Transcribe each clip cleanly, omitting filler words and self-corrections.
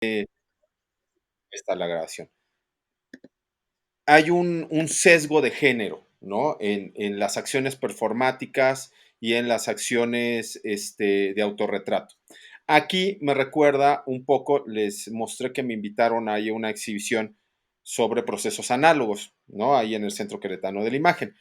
Está la grabación. Hay un sesgo de género, ¿no? En las acciones performáticas y en las acciones de autorretrato. Aquí me recuerda un poco, les mostré que me invitaron ahí a una exhibición sobre procesos análogos, ¿no? Ahí en el Centro Queretano de la Imagen.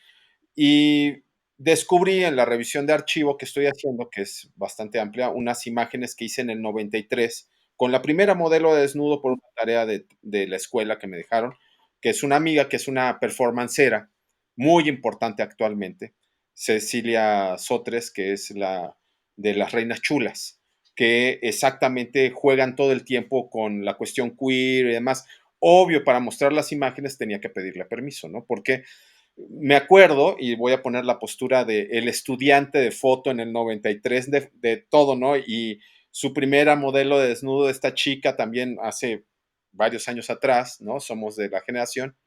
Y descubrí en la revisión de archivo que estoy haciendo, que es bastante amplia, unas imágenes que hice en el 93 con la primera modelo de desnudo por una tarea de la escuela que me dejaron, que es una amiga, que es una performancera muy importante actualmente, Cecilia Sotres, que es la de las Reinas Chulas, que exactamente juegan todo el tiempo con la cuestión queer y demás. Obvio, para mostrar las imágenes tenía que pedirle permiso, ¿no? Porque me acuerdo, y voy a poner la postura de el estudiante de foto en el 93 de todo, ¿no? Y su primera modelo de desnudo de esta chica también hace varios años atrás, ¿no? Somos de la generación.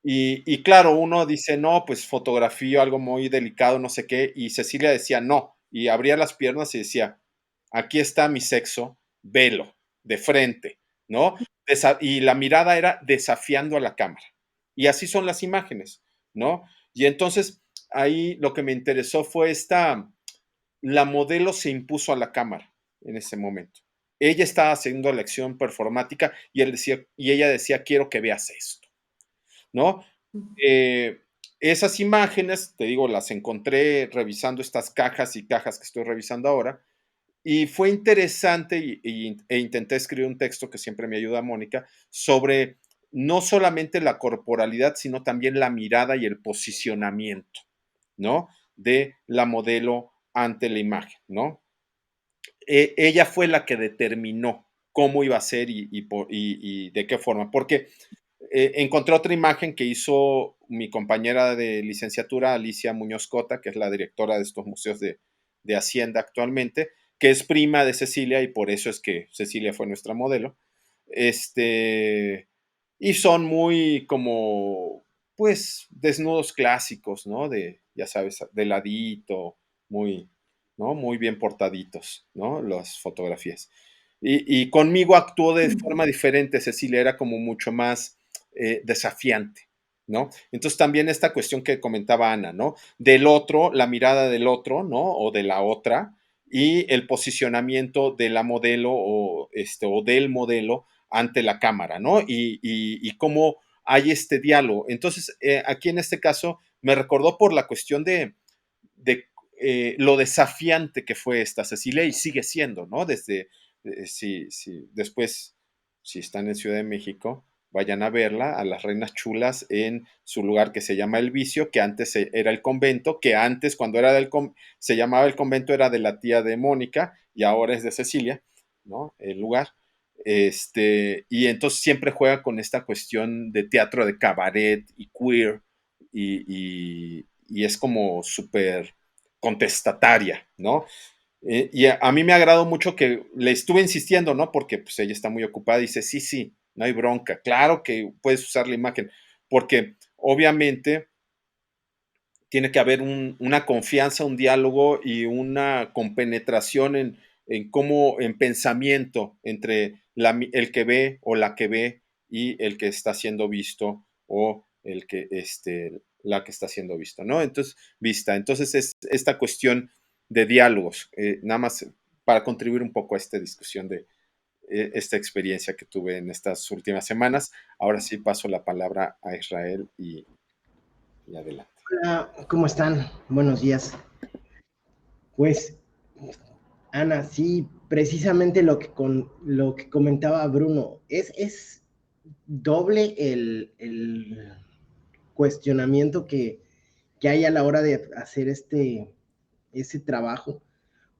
Y claro, uno dice, no, pues fotografía, algo muy delicado, no sé qué, y Cecilia decía, no, y abría las piernas y decía, aquí está mi sexo, velo, de frente, ¿no? Y la mirada era desafiando a la cámara. Y así son las imágenes, ¿no? Y entonces ahí lo que me interesó fue la modelo se impuso a la cámara en ese momento. Ella estaba haciendo la acción performática y ella decía, quiero que veas esto, ¿no? Eh, Esas imágenes, te digo, las encontré revisando estas cajas y cajas que estoy revisando ahora, y fue interesante e intenté escribir un texto que siempre me ayuda Mónica sobre no solamente la corporalidad, sino también la mirada y el posicionamiento, ¿no? De la modelo ante la imagen, ¿no? Ella fue la que determinó cómo iba a ser y de qué forma, porque encontré otra imagen que hizo mi compañera de licenciatura, Alicia Muñoz Cota, que es la directora de estos museos de Hacienda actualmente, que es prima de Cecilia y por eso es que Cecilia fue nuestra modelo. Y son muy como, pues, desnudos clásicos, ¿no? Ya sabes, de ladito, muy, ¿no? Muy bien portaditos, ¿no? Las fotografías. Y conmigo actuó de forma diferente, Cecilia era como mucho más desafiante, ¿no? Entonces también esta cuestión que comentaba Ana, ¿no? Del otro, la mirada del otro, ¿no? O de la otra, y el posicionamiento de la modelo o del modelo ante la cámara, ¿no? Y cómo hay este diálogo. Entonces, aquí en este caso, me recordó por la cuestión de lo desafiante que fue esta Cecilia y sigue siendo, ¿no? Después, si están en Ciudad de México, vayan a verla, a las Reinas Chulas, en su lugar que se llama El Vicio, que antes era el convento, que antes, cuando era se llamaba el convento, era de la tía de Mónica, y ahora es de Cecilia, ¿no? El lugar. Y entonces siempre juega con esta cuestión de teatro de cabaret y queer, y es como súper contestataria, ¿no? Y a mí me agradó mucho que le estuve insistiendo, ¿no? Porque pues ella está muy ocupada y dice, sí, sí, no hay bronca, claro que puedes usar la imagen, porque obviamente tiene que haber una confianza, un diálogo y una compenetración en pensamiento entre el que ve o la que ve y el que está siendo visto o la que está siendo visto, ¿no? Entonces es esta cuestión de diálogos, nada más para contribuir un poco a esta discusión de esta experiencia que tuve en estas últimas semanas. Ahora sí paso la palabra a Israel y adelante. Hola, ¿cómo están? Buenos días. Pues, Ana, sí, precisamente lo que comentaba Bruno, es doble el cuestionamiento que hay a la hora de hacer ese trabajo,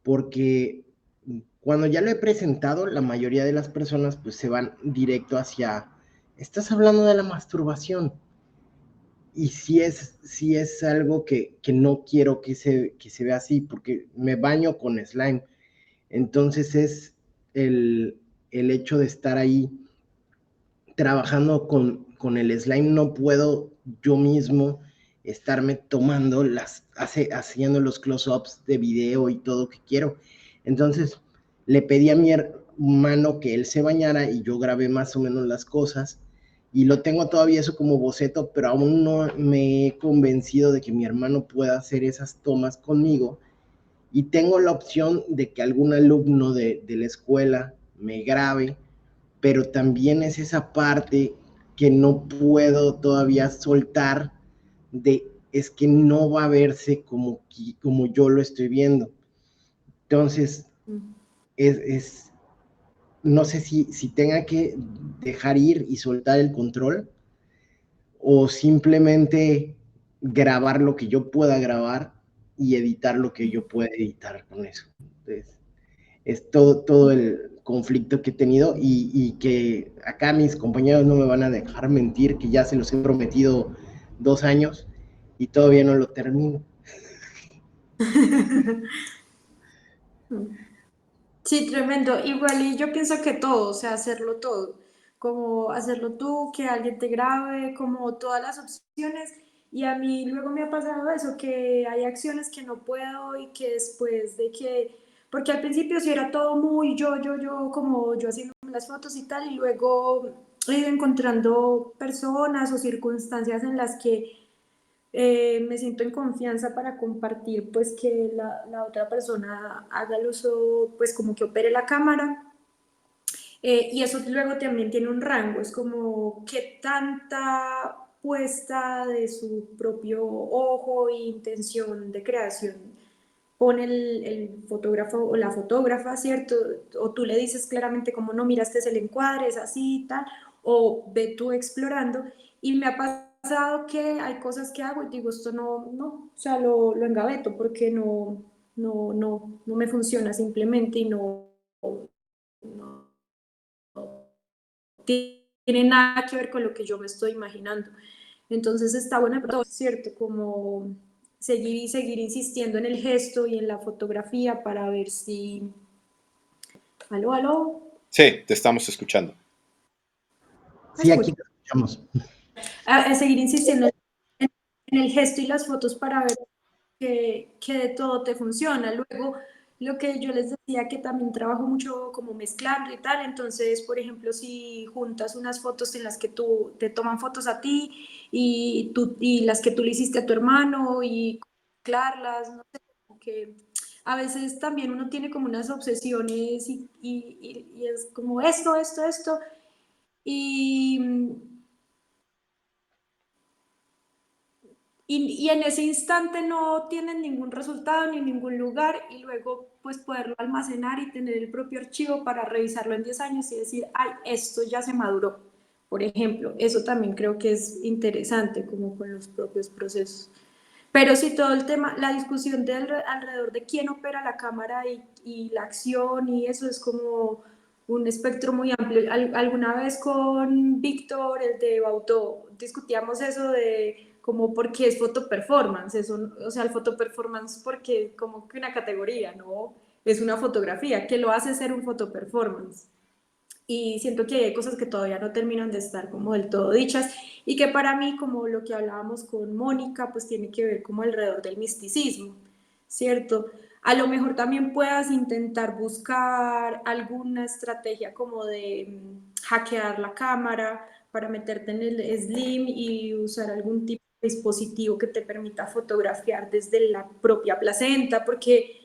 porque cuando ya lo he presentado, la mayoría de las personas pues se van directo hacia, estás hablando de la masturbación, y si es algo que no quiero que se vea así, porque me baño con slime. Entonces es el, el hecho de estar ahí trabajando con el slime, no puedo yo mismo estarme tomando haciendo los close-ups de video y todo que quiero. Entonces le pedí a mano que él se bañara y yo grabé más o menos las cosas. Y lo tengo todavía eso como boceto, pero aún no me he convencido de que mi hermano pueda hacer esas tomas conmigo. Y tengo la opción de que algún alumno de la escuela me grabe, pero también es esa parte que no puedo todavía soltar de es que no va a verse como yo lo estoy viendo. Entonces, es no sé si tenga que dejar ir y soltar el control o simplemente grabar lo que yo pueda grabar y editar lo que yo pueda editar con eso. Entonces, es todo el conflicto que he tenido y que acá mis compañeros no me van a dejar mentir, que ya se los he prometido 2 años y todavía no lo termino. Sí, tremendo. Igual y yo pienso que todo, o sea, hacerlo todo, como hacerlo tú, que alguien te grabe, como todas las opciones. Y a mí luego me ha pasado eso, que hay acciones que no puedo y que después de que, porque al principio sí era todo muy yo, como yo haciendo las fotos y tal, y luego he ido encontrando personas o circunstancias en las que me siento en confianza para compartir, pues que la otra persona haga el uso, pues como que opere la cámara. Y eso luego también tiene un rango, es como qué tanta puesta de su propio ojo e intención de creación pone el fotógrafo o la fotógrafa, ¿cierto? O tú le dices claramente como no, mira, este es el encuadre, es así y tal, o ve tú explorando. Y me ha pasado que hay cosas que hago y digo, esto o sea, lo engaveto porque no me funciona simplemente y no tiene nada que ver con lo que yo me estoy imaginando. Entonces está bueno, pero ¿cierto? Como seguir insistiendo en el gesto y en la fotografía para ver si... ¿Aló, aló? Sí, te estamos escuchando. ¿Me Sí, aquí escucha? te escuchamos. A seguir insistiendo en el gesto y las fotos para ver que de todo te funciona. Luego, lo que yo les decía, que también trabajo mucho como mezclando y tal, entonces, por ejemplo, si juntas unas fotos en las que tú te toman fotos a ti y las que tú le hiciste a tu hermano y mezclarlas, no sé, como que a veces también uno tiene como unas obsesiones y es como esto, y, y en ese instante no tienen ningún resultado ni ningún lugar y luego pues poderlo almacenar y tener el propio archivo para revisarlo en 10 años y decir, ay, esto ya se maduró. Por ejemplo, eso también creo que es interesante como con los propios procesos. Pero sí, todo el tema, la discusión alrededor de quién opera la cámara y la acción y eso es como un espectro muy amplio. Alguna vez con Víctor, el de Bautó, discutíamos eso de como por qué es foto performance, eso, o sea, el foto performance porque como que una categoría, ¿no? Es una fotografía, que lo hace ser un foto performance y siento que hay cosas que todavía no terminan de estar como del todo dichas y que para mí, como lo que hablábamos con Mónica, pues tiene que ver como alrededor del misticismo, ¿cierto? A lo mejor también puedas intentar buscar alguna estrategia como de hackear la cámara para meterte en el Slim y usar algún tipo de dispositivo que te permita fotografiar desde la propia placenta, porque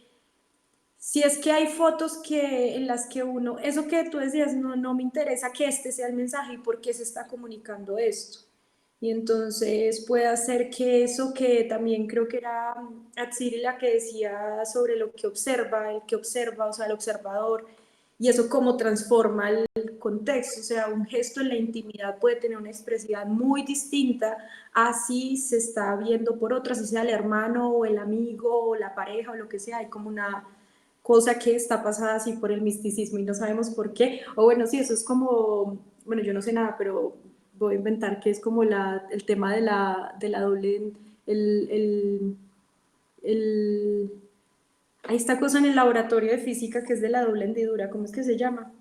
si es que hay fotos en las que uno, eso que tú decías, no me interesa que este sea el mensaje y por qué se está comunicando esto. Y entonces puede hacer que eso que también creo que era Atsiri la que decía sobre lo que observa, el que observa, o sea, el observador, y eso cómo transforma el contexto, o sea, un gesto en la intimidad puede tener una expresividad muy distinta a si se está viendo por otra, si sea el hermano o el amigo o la pareja o lo que sea, hay como una cosa que está pasada así por el misticismo y no sabemos por qué. O bueno, sí, eso es como, bueno, yo no sé nada, pero voy a inventar que es como el tema de la doble, el, el, el, hay esta cosa en el laboratorio de física que es de la doble hendidura, ¿cómo es que se llama?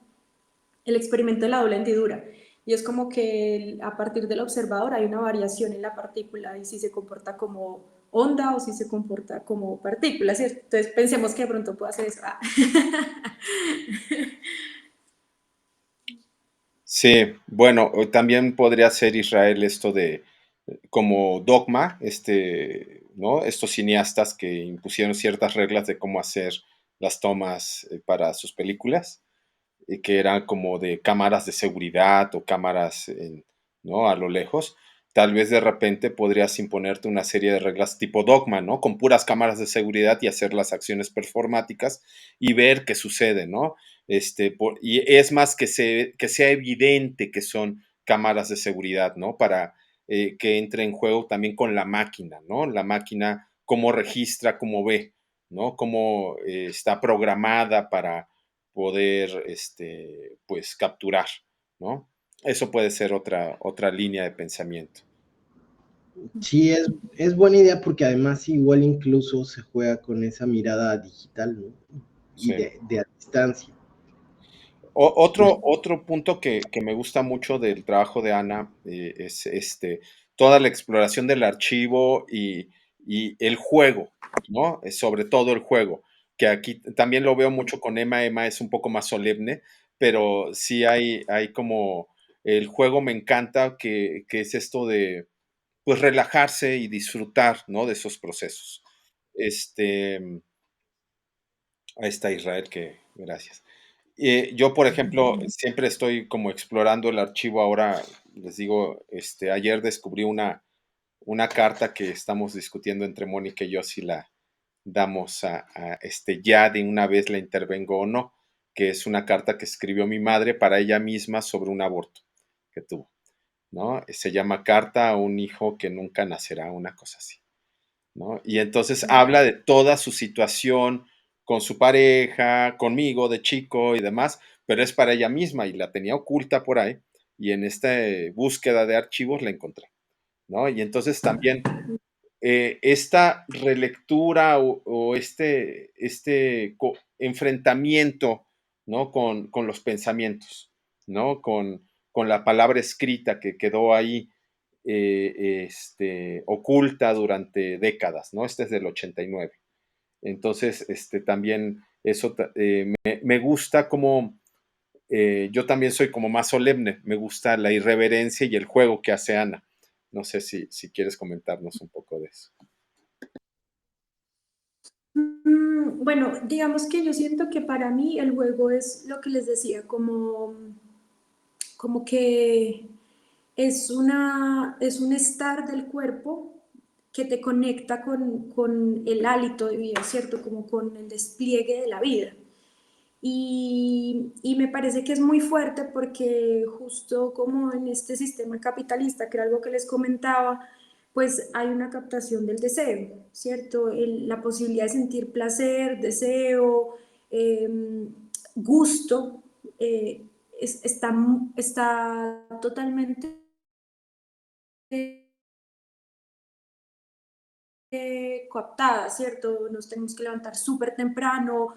El experimento de la doble hendidura. Y es como que a partir del observador hay una variación en la partícula y si se comporta como onda o si se comporta como partícula, ¿cierto? Entonces pensemos que de pronto puede hacer eso. Sí, bueno, o también podría ser Israel esto de como Dogma, ¿no? Estos cineastas que impusieron ciertas reglas de cómo hacer las tomas para sus películas, y que eran como de cámaras de seguridad o cámaras, ¿no? A lo lejos. Tal vez de repente podrías imponerte una serie de reglas tipo Dogma, ¿no? Con puras cámaras de seguridad y hacer las acciones performáticas y ver qué sucede, ¿no? Y es más que sea evidente que son cámaras de seguridad, ¿no? Para que entre en juego también con la máquina, ¿no? La máquina, cómo registra, cómo ve, ¿no? Cómo está programada para poder, pues, capturar, ¿no? Eso puede ser otra línea de pensamiento. Sí, es buena idea porque además igual incluso se juega con esa mirada digital, ¿no? Y Sí. de a distancia. Otro punto que me gusta mucho del trabajo de Ana es toda la exploración del archivo y el juego, ¿no? Sobre todo el juego, que aquí también lo veo mucho con Emma. Emma es un poco más solemne, pero sí hay como el juego me encanta, que es esto de pues relajarse y disfrutar, ¿no? De esos procesos. Este, Ahí está Israel, que gracias. Yo, por ejemplo, siempre estoy como explorando el archivo. Ahora, les digo, ayer descubrí una carta que estamos discutiendo entre Mónica y yo si la damos ya de una vez la intervengo o no, que es una carta que escribió mi madre para ella misma sobre un aborto que tuvo, ¿no? Se llama Carta a un hijo que nunca nacerá, una cosa así, ¿no? Y entonces habla de toda su situación con su pareja, conmigo de chico y demás, pero es para ella misma y la tenía oculta por ahí y en esta búsqueda de archivos la encontré, ¿no? Y entonces también esta relectura o enfrentamiento, ¿no? Con los pensamientos, ¿no? Con la palabra escrita que quedó ahí oculta durante décadas, ¿no? Este es del 89. Entonces, también eso me gusta como, yo también soy como más solemne, me gusta la irreverencia y el juego que hace Ana. No sé si quieres comentarnos un poco de eso. Bueno, digamos que yo siento que para mí el juego es lo que les decía, como que es un estar del cuerpo que te conecta con el hálito de vida, ¿cierto? Como con el despliegue de la vida. Y me parece que es muy fuerte porque justo como en este sistema capitalista, que era algo que les comentaba, pues hay una captación del deseo, ¿cierto? La posibilidad de sentir placer, deseo, gusto, eh, está totalmente cooptada, ¿cierto? Nos tenemos que levantar súper temprano,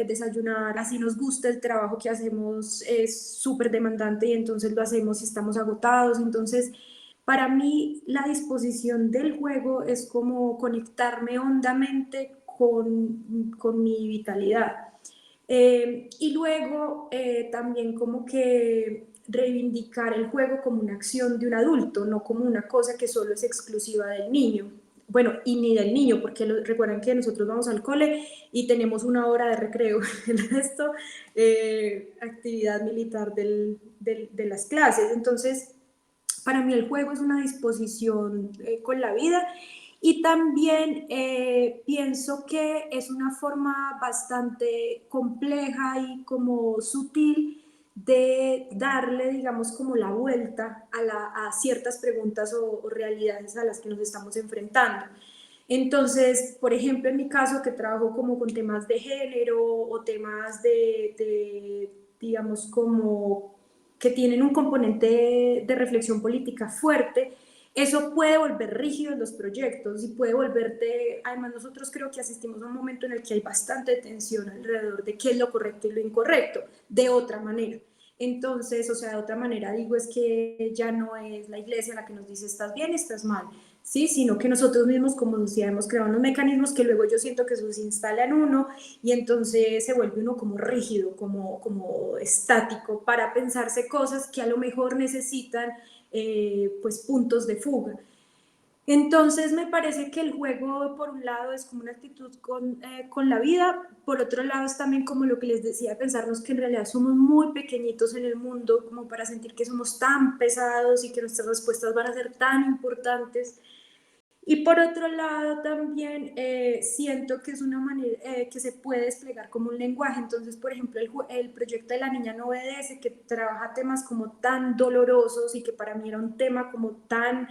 desayunar, así nos gusta el trabajo que hacemos, es súper demandante y entonces lo hacemos y estamos agotados. Entonces, para mí, la disposición del juego es como conectarme hondamente con mi vitalidad. Y luego también como que reivindicar el juego como una acción de un adulto, no como una cosa que solo es exclusiva del niño. Bueno, y ni del niño, porque recuerden que nosotros vamos al cole y tenemos una hora de recreo, el resto, actividad militar de las clases. Entonces, para mí el juego es una disposición con la vida y también pienso que es una forma bastante compleja y como sutil de darle, digamos, como la vuelta a ciertas preguntas o realidades a las que nos estamos enfrentando. Entonces, por ejemplo, en mi caso, que trabajo como con temas de género o temas digamos, como que tienen un componente de reflexión política fuerte, eso puede volver rígidos los proyectos y puede volverte, además nosotros creo que asistimos a un momento en el que hay bastante tensión alrededor de qué es lo correcto y lo incorrecto, de otra manera. Entonces, o sea, de otra manera digo es que ya no es la iglesia la que nos dice estás bien, estás mal, ¿sí? Sino que nosotros mismos como sociedad hemos creado unos mecanismos que luego yo siento que eso se instala en uno y entonces se vuelve uno como rígido, como estático para pensarse cosas que a lo mejor necesitan pues puntos de fuga. Entonces me parece que el juego, por un lado, es como una actitud con la vida, por otro lado es también como lo que les decía, pensarnos que en realidad somos muy pequeñitos en el mundo, como para sentir que somos tan pesados y que nuestras respuestas van a ser tan importantes. Y por otro lado también siento que es una manera que se puede desplegar como un lenguaje. Entonces, por ejemplo, el proyecto de La Niña No Obedece, que trabaja temas como tan dolorosos y que para mí era un tema como tan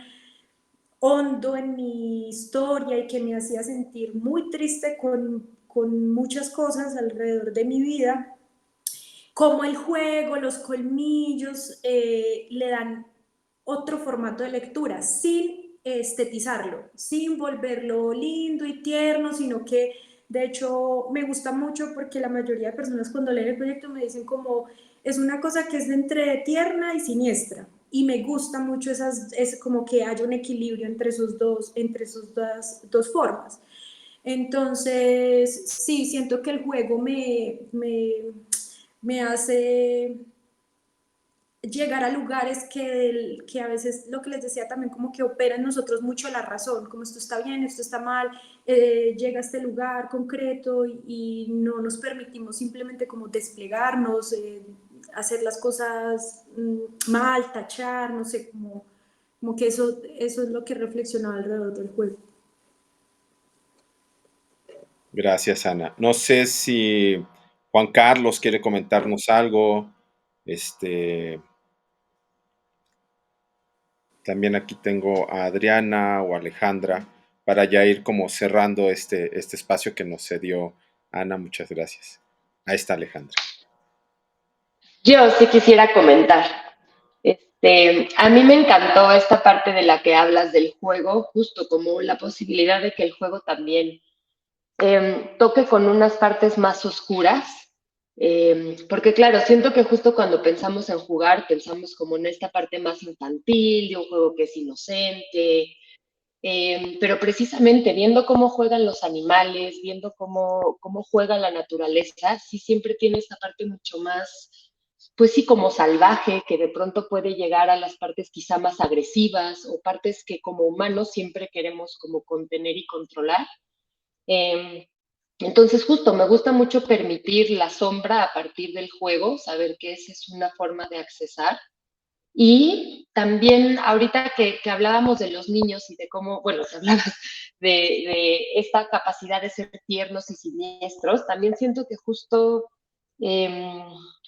hondo en mi historia y que me hacía sentir muy triste con muchas cosas alrededor de mi vida, como el juego, los colmillos, le dan otro formato de lectura, sin estetizarlo, sin volverlo lindo y tierno, sino que de hecho me gusta mucho porque la mayoría de personas cuando leen el proyecto me dicen como es una cosa que es entre tierna y siniestra. Y me gusta mucho es como que haya un equilibrio entre esos dos formas. Entonces, sí, siento que el juego me hace llegar a lugares que a veces, lo que les decía también, como que opera en nosotros mucho la razón, como esto está bien, esto está mal, llega a este lugar concreto y no nos permitimos simplemente como desplegarnos, hacer las cosas mal, tachar, no sé, como que eso es lo que reflexionaba alrededor del juego. Gracias, Ana. No sé si Juan Carlos quiere comentarnos algo. Este, también aquí tengo a Adriana o Alejandra para ya ir como cerrando este espacio que nos cedió Ana. Muchas gracias. Ahí está Alejandra. Yo sí quisiera comentar. A mí me encantó esta parte de la que hablas del juego, justo como la posibilidad de que el juego también toque con unas partes más oscuras, porque claro, siento que justo cuando pensamos en jugar, pensamos como en esta parte más infantil, de un juego que es inocente, pero precisamente viendo cómo juegan los animales, viendo cómo juega la naturaleza, sí siempre tiene esta parte mucho más, pues sí, como salvaje, que de pronto puede llegar a las partes quizá más agresivas o partes que como humanos siempre queremos como contener y controlar. Eh, entonces, justo, me gusta mucho permitir la sombra a partir del juego, saber que esa es una forma de accesar. Y también ahorita que hablábamos de los niños y de cómo, bueno, que hablabas de esta capacidad de ser tiernos y siniestros, también siento que justo,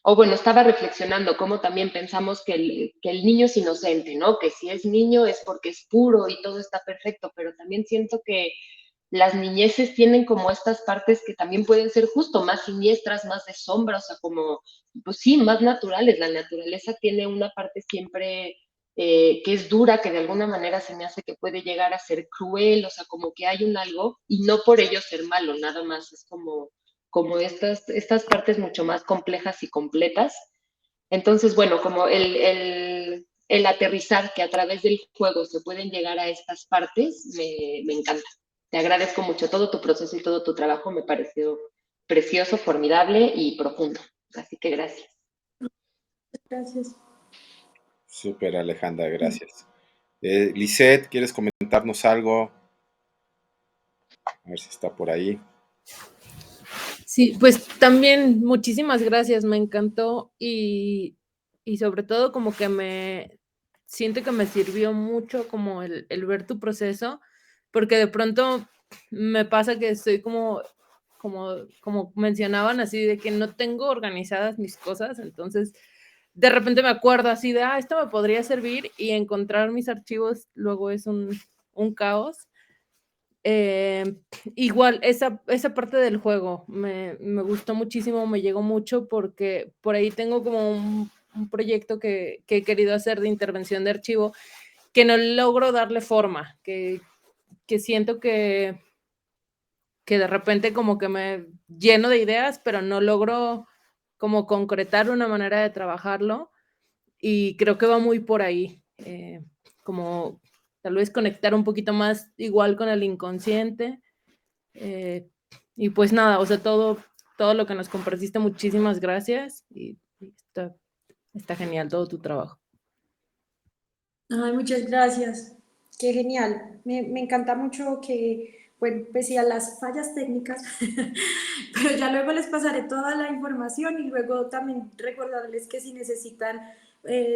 o bueno, estaba reflexionando cómo también pensamos que el niño es inocente, ¿no? Que si es niño es porque es puro y todo está perfecto, pero también siento que las niñeces tienen como estas partes que también pueden ser justo más siniestras, más de sombra, o sea, como, pues sí, más naturales. La naturaleza tiene una parte siempre que es dura, que de alguna manera se me hace que puede llegar a ser cruel, o sea, como que hay un algo, y no por ello ser malo, nada más, es como estas partes mucho más complejas y completas. Entonces, bueno, como el aterrizar que a través del juego se pueden llegar a estas partes, me encanta. Te agradezco mucho todo tu proceso y todo tu trabajo, me pareció precioso, formidable y profundo. Así que gracias. Gracias. Súper, Alejandra, gracias. Lisette, ¿quieres comentarnos algo? A ver si está por ahí. Sí, pues también muchísimas gracias, me encantó y sobre todo como que siento que me sirvió mucho como el ver tu proceso, porque de pronto me pasa que estoy como mencionaban así, de que no tengo organizadas mis cosas, entonces de repente me acuerdo así de, esto me podría servir y encontrar mis archivos luego es un caos. Igual, esa parte del juego me gustó muchísimo, me llegó mucho porque por ahí tengo como un proyecto que he querido hacer de intervención de archivo que no logro darle forma, que siento que de repente como que me lleno de ideas, pero no logro como concretar una manera de trabajarlo y creo que va muy por ahí, como tal vez conectar un poquito más igual con el inconsciente. Y pues nada, o sea, todo lo que nos compartiste, muchísimas gracias y está genial todo tu trabajo. Ay, muchas gracias. Qué genial. Me encanta mucho que, bueno, pese a las fallas técnicas, pero ya luego les pasaré toda la información y luego también recordarles que si necesitan,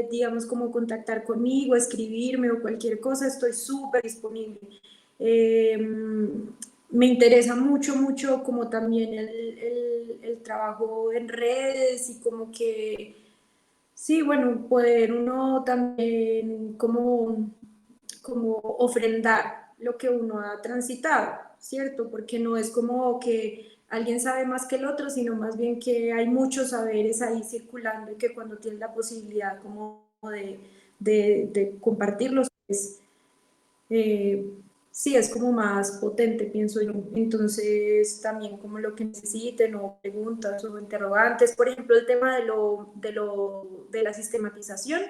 digamos, como contactar conmigo, escribirme o cualquier cosa, estoy súper disponible. Me interesa mucho, mucho como también el trabajo en redes y como que sí, bueno, poder uno también como ofrendar lo que uno ha transitado, ¿cierto? Porque no es como que alguien sabe más que el otro, sino más bien que hay muchos saberes ahí circulando y que cuando tienes la posibilidad como de compartirlos, pues, eh, sí, es como más potente, pienso yo. Entonces, también como lo que necesiten o preguntas o interrogantes. Por ejemplo, el tema de la sistematización,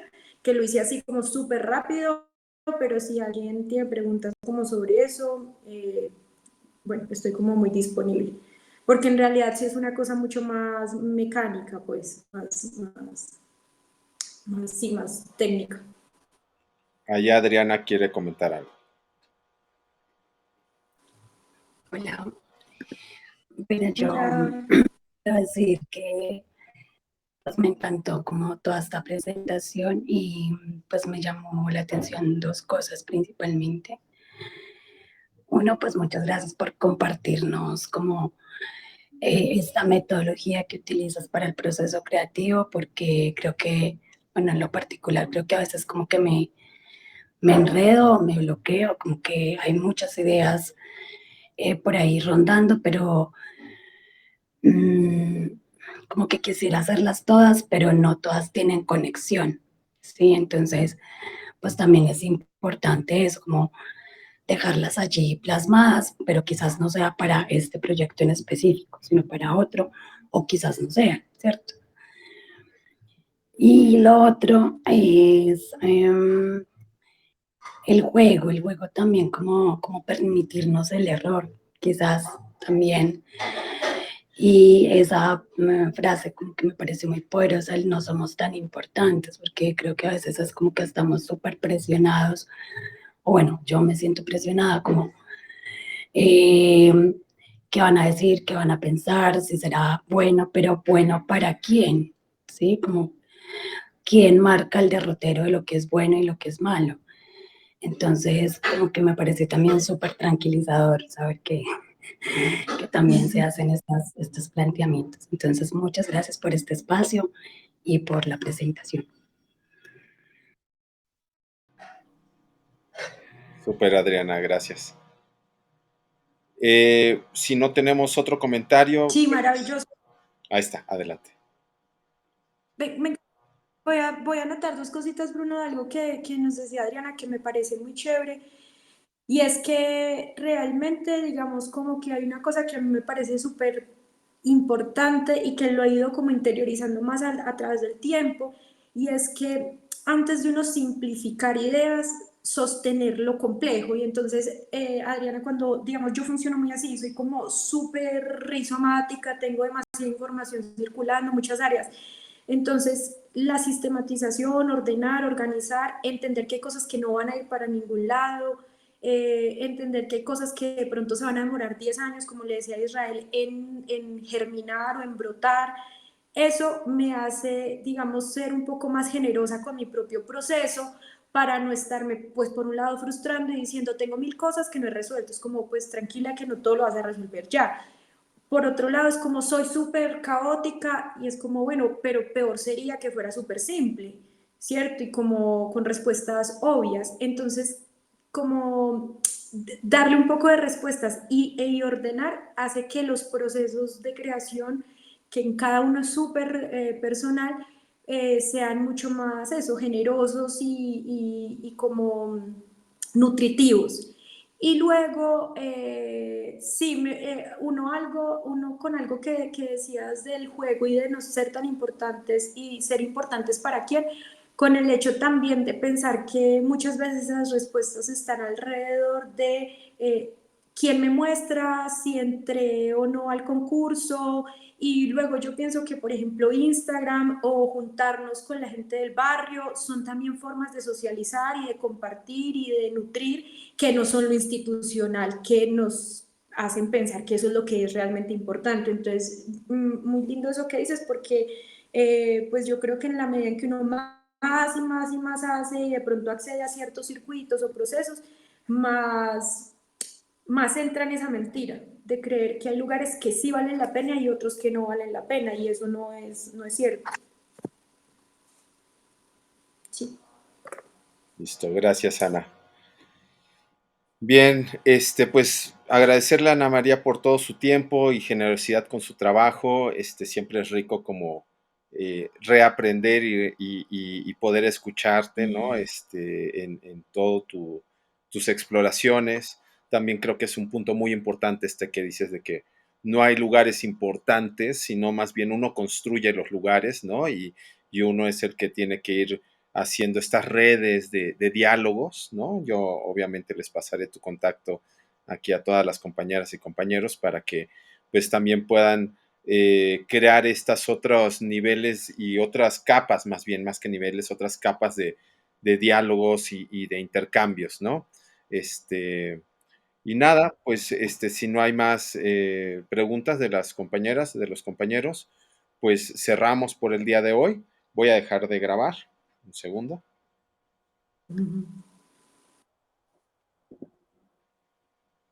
que lo hice así como súper rápido, pero si alguien tiene preguntas como sobre eso, bueno, estoy como muy disponible. Porque en realidad sí es una cosa mucho más mecánica, pues, sí, más técnica. Allá Adriana quiere comentar algo. Hola, pero yo Hola. quiero decir que pues, me encantó como toda esta presentación y pues me llamó la atención dos cosas principalmente. Uno, pues muchas gracias por compartirnos como esta metodología que utilizas para el proceso creativo, porque creo que, bueno, en lo particular, creo que a veces como que me enredo, me bloqueo, como que hay muchas ideas por ahí rondando, pero mm, como que quisiera hacerlas todas, pero no todas tienen conexión, ¿sí? Entonces, pues también es importante eso, como dejarlas allí plasmadas, pero quizás no sea para este proyecto en específico, sino para otro, o quizás no sea, ¿cierto? Y lo otro es el juego también como permitirnos el error, quizás también. Y esa frase como que me parece muy poderosa, el no somos tan importantes, porque creo que a veces es como que estamos súper presionados, o bueno, yo me siento presionada como, eh, ¿qué van a decir? ¿Qué van a pensar? Si será bueno, pero bueno, ¿para quién? ¿Sí? Como, ¿quién marca el derrotero de lo que es bueno y lo que es malo? Entonces, como que me parece también súper tranquilizador saber que también se hacen estos planteamientos. Entonces, muchas gracias por este espacio y por la presentación. Súper, Adriana, gracias. Si no tenemos otro comentario, Sí, maravilloso. ahí está, adelante. Voy a anotar dos cositas, Bruno, de algo que nos decía Adriana, que me parece muy chévere. Y es que realmente, digamos, como que hay una cosa que a mí me parece súper importante y que lo he ido como interiorizando más a través del tiempo, y es que antes de uno simplificar ideas, sostener lo complejo. Y entonces, Adriana, cuando, digamos, yo funciono muy así, soy como súper rizomática, tengo demasiada información circulando, muchas áreas. Entonces, la sistematización, ordenar, organizar, entender que hay cosas que no van a ir para ningún lado, entender que hay cosas que de pronto se van a demorar 10 años, como le decía Israel, en germinar o en brotar. Eso me hace, digamos, ser un poco más generosa con mi propio proceso para no estarme, pues, por un lado frustrando y diciendo, tengo mil cosas que no he resuelto. Es como, pues, tranquila que no todo lo vas a resolver ya. Por otro lado, es como soy súper caótica y es como, bueno, pero peor sería que fuera súper simple, ¿cierto? Y como con respuestas obvias. Entonces, como darle un poco de respuestas y ordenar hace que los procesos de creación, que en cada uno es súper personal, sean mucho más eso, generosos y como nutritivos. Y luego, sí, uno con algo que decías del juego y de no ser tan importantes y ser importantes para quién, con el hecho también de pensar que muchas veces las respuestas están alrededor de quién me muestra, si entré o no al concurso, y luego yo pienso que, por ejemplo, Instagram o juntarnos con la gente del barrio son también formas de socializar y de compartir y de nutrir, que no son lo institucional, que nos hacen pensar que eso es lo que es realmente importante. Entonces, muy lindo eso que dices, porque pues yo creo que en la medida en que uno más y más y más hace y de pronto accede a ciertos circuitos o procesos, más entra en esa mentira de creer que hay lugares que sí valen la pena y otros que no valen la pena, y eso no es cierto. Sí. Listo, gracias, Ana. Bien, pues agradecerle a Ana María por todo su tiempo y generosidad con su trabajo. Siempre es rico como reaprender y poder escucharte, ¿no? En todo tus exploraciones. También creo que es un punto muy importante que dices de que no hay lugares importantes, sino más bien uno construye los lugares, ¿no? Y uno es el que tiene que ir haciendo estas redes de diálogos, ¿no? Yo obviamente les pasaré tu contacto aquí a todas las compañeras y compañeros para que pues también puedan crear estos otros niveles y otras capas, más bien, más que niveles, otras capas de diálogos y de intercambios, ¿no? Y nada, pues si no hay más preguntas de las compañeras, de los compañeros, pues cerramos por el día de hoy. Voy a dejar de grabar. Un segundo.